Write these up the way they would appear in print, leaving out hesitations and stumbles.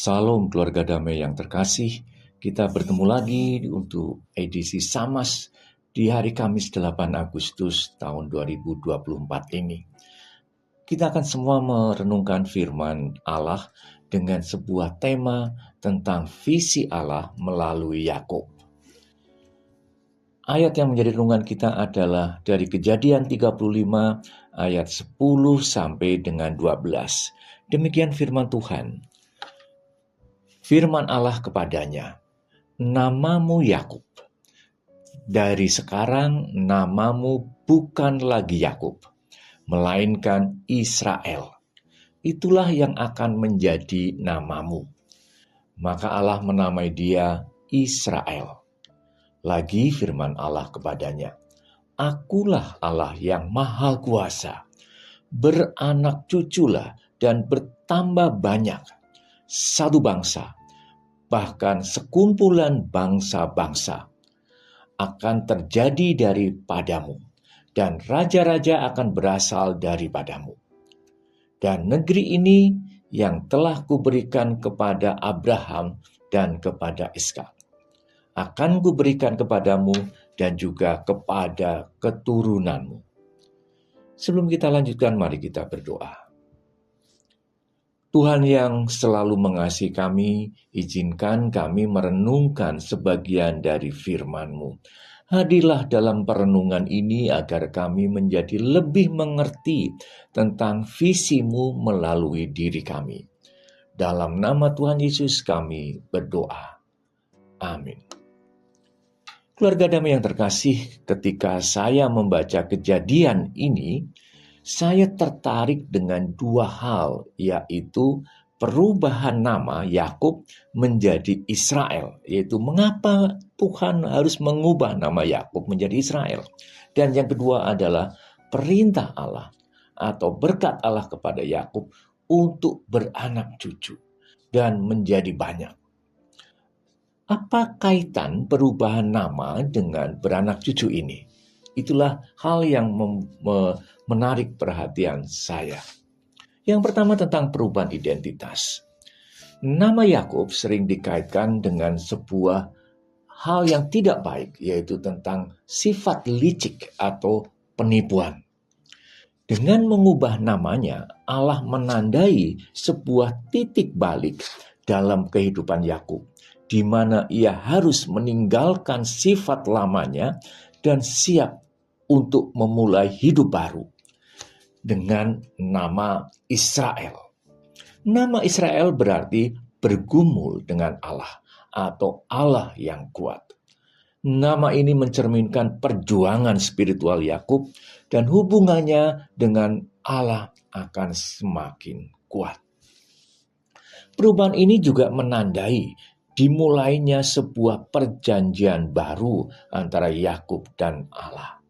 Salam keluarga damai yang terkasih, kita bertemu lagi untuk edisi Samas di hari Kamis 8 Agustus tahun 2024 ini. Kita akan semua merenungkan firman Allah dengan sebuah tema tentang visi Allah melalui Yakub. Ayat yang menjadi renungan kita adalah dari Kejadian 35 ayat 10 sampai dengan 12. Demikian firman Tuhan. Firman Allah kepadanya, "Namamu Yakub. Dari sekarang namamu bukan lagi Yakub, melainkan Israel. Itulah yang akan menjadi namamu." Maka Allah menamai dia Israel. Lagi firman Allah kepadanya, "Akulah Allah yang Maha Kuasa. Beranak cuculah dan bertambah banyak. Satu bangsa, bahkan sekumpulan bangsa-bangsa akan terjadi daripadamu, dan raja-raja akan berasal daripadamu. Dan negeri ini yang telah kuberikan kepada Abraham dan kepada Ishak, akan kuberikan kepadamu dan juga kepada keturunanmu." Sebelum kita lanjutkan, mari kita berdoa. Tuhan yang selalu mengasihi kami, izinkan kami merenungkan sebagian dari firman-Mu. Hadirlah dalam perenungan ini agar kami menjadi lebih mengerti tentang visi-Mu melalui diri kami. Dalam nama Tuhan Yesus kami berdoa. Amin. Keluarga damai yang terkasih, ketika saya membaca Kejadian ini, saya tertarik dengan dua hal, yaitu perubahan nama Yakub menjadi Israel, yaitu mengapa Tuhan harus mengubah nama Yakub menjadi Israel. Dan yang kedua adalah perintah Allah atau berkat Allah kepada Yakub untuk beranak cucu dan menjadi banyak. Apa kaitan perubahan nama dengan beranak cucu ini? Itulah hal yang menarik perhatian saya. Yang pertama tentang perubahan identitas. Nama Yakub sering dikaitkan dengan sebuah hal yang tidak baik, yaitu tentang sifat licik atau penipuan. Dengan mengubah namanya, Allah menandai sebuah titik balik dalam kehidupan Yakub, di mana ia harus meninggalkan sifat lamanya dan siap untuk memulai hidup baru dengan nama Israel. Nama Israel berarti bergumul dengan Allah atau Allah yang kuat. Nama ini mencerminkan perjuangan spiritual Yakub dan hubungannya dengan Allah akan semakin kuat. Perubahan ini juga menandai dimulainya sebuah perjanjian baru antara Yakub dan Allah.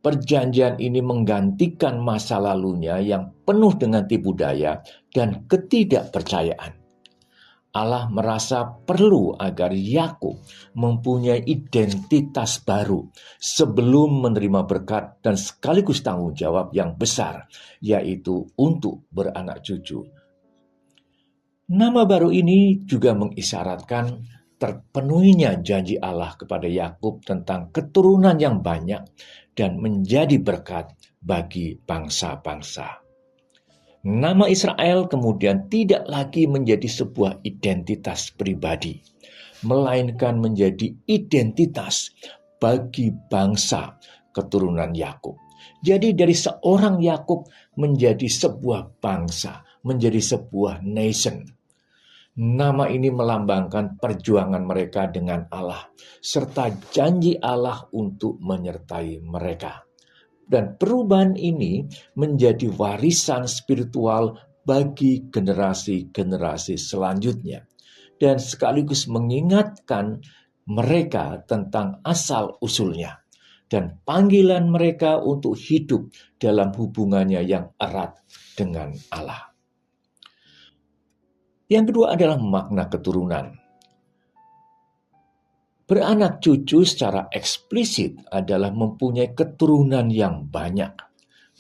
Perjanjian ini menggantikan masa lalunya yang penuh dengan tipu daya dan ketidakpercayaan. Allah merasa perlu agar Yakub mempunyai identitas baru sebelum menerima berkat dan sekaligus tanggung jawab yang besar, yaitu untuk beranak cucu. Nama baru ini juga mengisyaratkan terpenuhinya janji Allah kepada Yakub tentang keturunan yang banyak dan menjadi berkat bagi bangsa-bangsa. Nama Israel kemudian tidak lagi menjadi sebuah identitas pribadi, melainkan menjadi identitas bagi bangsa keturunan Yakub. Jadi dari seorang Yakub menjadi sebuah bangsa, menjadi sebuah nation. Nama ini melambangkan perjuangan mereka dengan Allah, serta janji Allah untuk menyertai mereka. Dan perubahan ini menjadi warisan spiritual bagi generasi-generasi selanjutnya. Dan sekaligus mengingatkan mereka tentang asal-usulnya dan panggilan mereka untuk hidup dalam hubungannya yang erat dengan Allah. Yang kedua adalah makna keturunan. Beranak cucu secara eksplisit adalah mempunyai keturunan yang banyak.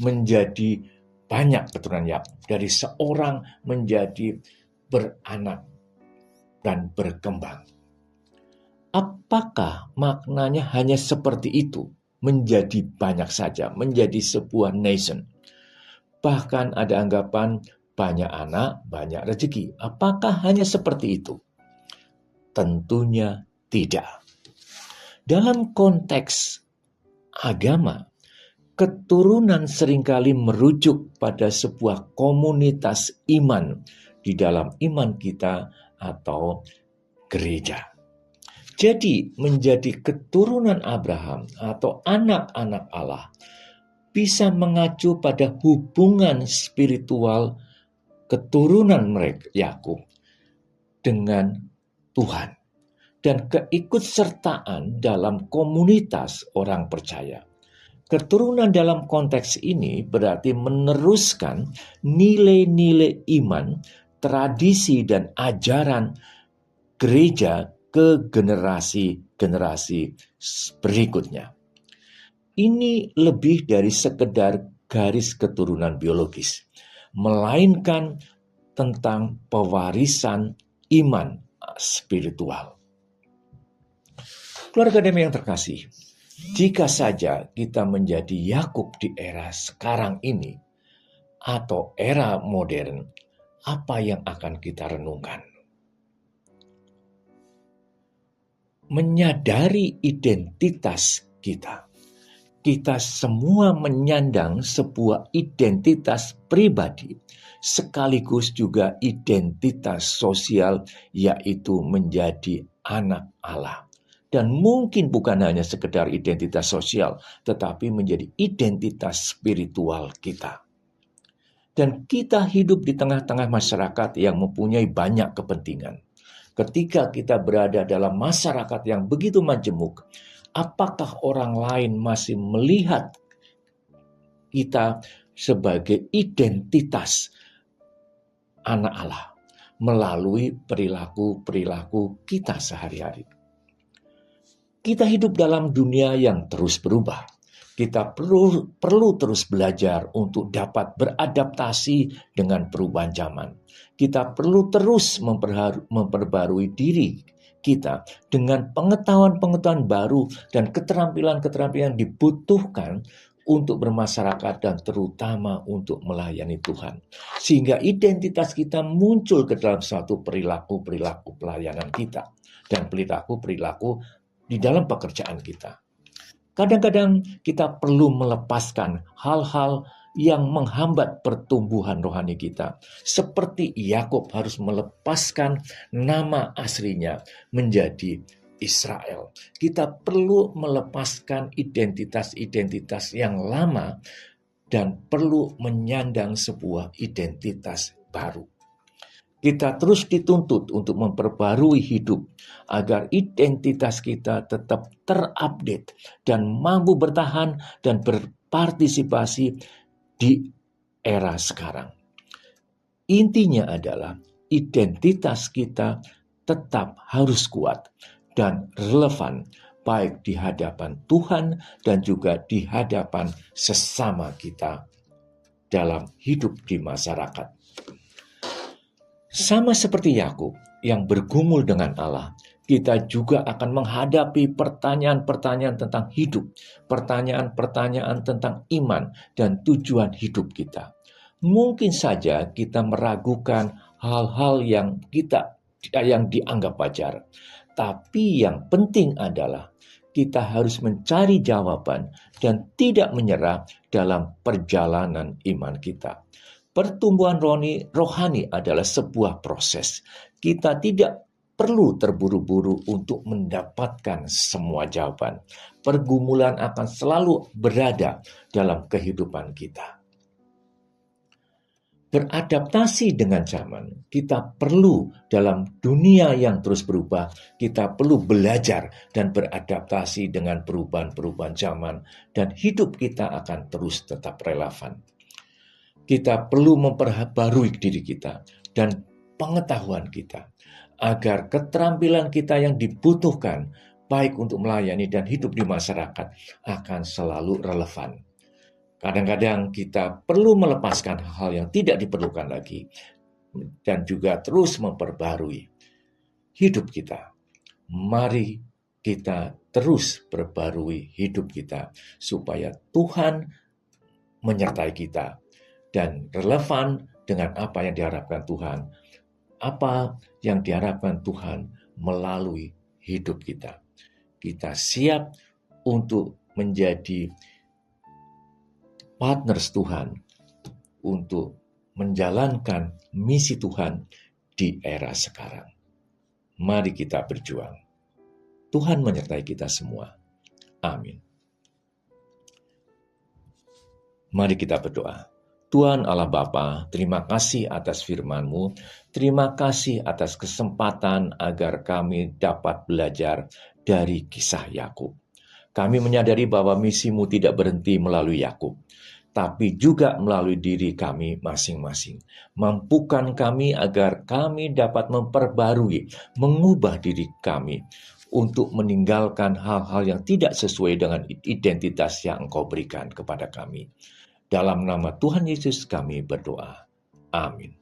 Menjadi banyak keturunan yang dari seorang menjadi beranak dan berkembang. Apakah maknanya hanya seperti itu? Menjadi banyak saja, menjadi sebuah nation. Bahkan ada anggapan banyak anak, banyak rezeki. Apakah hanya seperti itu? Tentunya tidak. Dalam konteks agama, keturunan seringkali merujuk pada sebuah komunitas iman di dalam iman kita atau gereja. Jadi menjadi keturunan Abraham atau anak-anak Allah bisa mengacu pada hubungan spiritual keturunan mereka Yakub dengan Tuhan dan keikutsertaan dalam komunitas orang percaya. Keturunan dalam konteks ini berarti meneruskan nilai-nilai iman, tradisi dan ajaran gereja ke generasi-generasi berikutnya. Ini lebih dari sekedar garis keturunan biologis, melainkan tentang pewarisan iman spiritual. Keluarga damai yang terkasih, jika saja kita menjadi Yakub di era sekarang ini atau era modern, apa yang akan kita renungkan? Menyadari identitas kita. Kita semua menyandang sebuah identitas pribadi, sekaligus juga identitas sosial, yaitu menjadi anak Allah. Dan mungkin bukan hanya sekedar identitas sosial, tetapi menjadi identitas spiritual kita. Dan kita hidup di tengah-tengah masyarakat yang mempunyai banyak kepentingan. Ketika kita berada dalam masyarakat yang begitu majemuk, apakah orang lain masih melihat kita sebagai identitas anak Allah melalui perilaku-perilaku kita sehari-hari? Kita hidup dalam dunia yang terus berubah. Kita perlu terus belajar untuk dapat beradaptasi dengan perubahan zaman. Kita perlu terus memperbarui diri kita dengan pengetahuan-pengetahuan baru dan keterampilan-keterampilan yang dibutuhkan untuk bermasyarakat dan terutama untuk melayani Tuhan. Sehingga identitas kita muncul ke dalam suatu perilaku-perilaku pelayanan kita dan perilaku-perilaku di dalam pekerjaan kita. Kadang-kadang kita perlu melepaskan hal-hal yang menghambat pertumbuhan rohani kita. Seperti Yakub harus melepaskan nama aslinya menjadi Israel. Kita perlu melepaskan identitas-identitas yang lama dan perlu menyandang sebuah identitas baru. Kita terus dituntut untuk memperbarui hidup agar identitas kita tetap terupdate dan mampu bertahan dan berpartisipasi di era sekarang. Intinya adalah identitas kita tetap harus kuat dan relevan baik di hadapan Tuhan dan juga di hadapan sesama kita dalam hidup di masyarakat. Sama seperti Yakub yang bergumul dengan Allah, kita juga akan menghadapi pertanyaan-pertanyaan tentang hidup, pertanyaan-pertanyaan tentang iman dan tujuan hidup kita. Mungkin saja kita meragukan hal-hal yang dianggap wajar, tapi yang penting adalah kita harus mencari jawaban dan tidak menyerah dalam perjalanan iman kita. Pertumbuhan rohani adalah sebuah proses. Kita tidak perlu terburu-buru untuk mendapatkan semua jawaban. Pergumulan akan selalu berada dalam kehidupan kita. Beradaptasi dengan zaman, kita perlu dalam dunia yang terus berubah, kita perlu belajar dan beradaptasi dengan perubahan-perubahan zaman, dan hidup kita akan terus tetap relevan. Kita perlu memperbarui diri kita dan pengetahuan kita agar keterampilan kita yang dibutuhkan baik untuk melayani dan hidup di masyarakat akan selalu relevan. Kadang-kadang kita perlu melepaskan hal yang tidak diperlukan lagi dan juga terus memperbarui. hidup kita. Mari kita terus perbarui hidup kita supaya Tuhan menyertai kita dan relevan dengan apa yang diharapkan Tuhan. Apa yang diharapkan Tuhan melalui hidup kita. Kita siap untuk menjadi partners Tuhan untuk menjalankan misi Tuhan di era sekarang. Mari kita berjuang. Tuhan menyertai kita semua. Amin. Mari kita berdoa. Tuhan Allah Bapa, terima kasih atas firman-Mu. Terima kasih atas kesempatan agar kami dapat belajar dari kisah Yakub. Kami menyadari bahwa misi-Mu tidak berhenti melalui Yakub, tapi juga melalui diri kami masing-masing. Mampukan kami agar kami dapat memperbarui, mengubah diri kami untuk meninggalkan hal-hal yang tidak sesuai dengan identitas yang Engkau berikan kepada kami. Dalam nama Tuhan Yesus kami berdoa. Amin.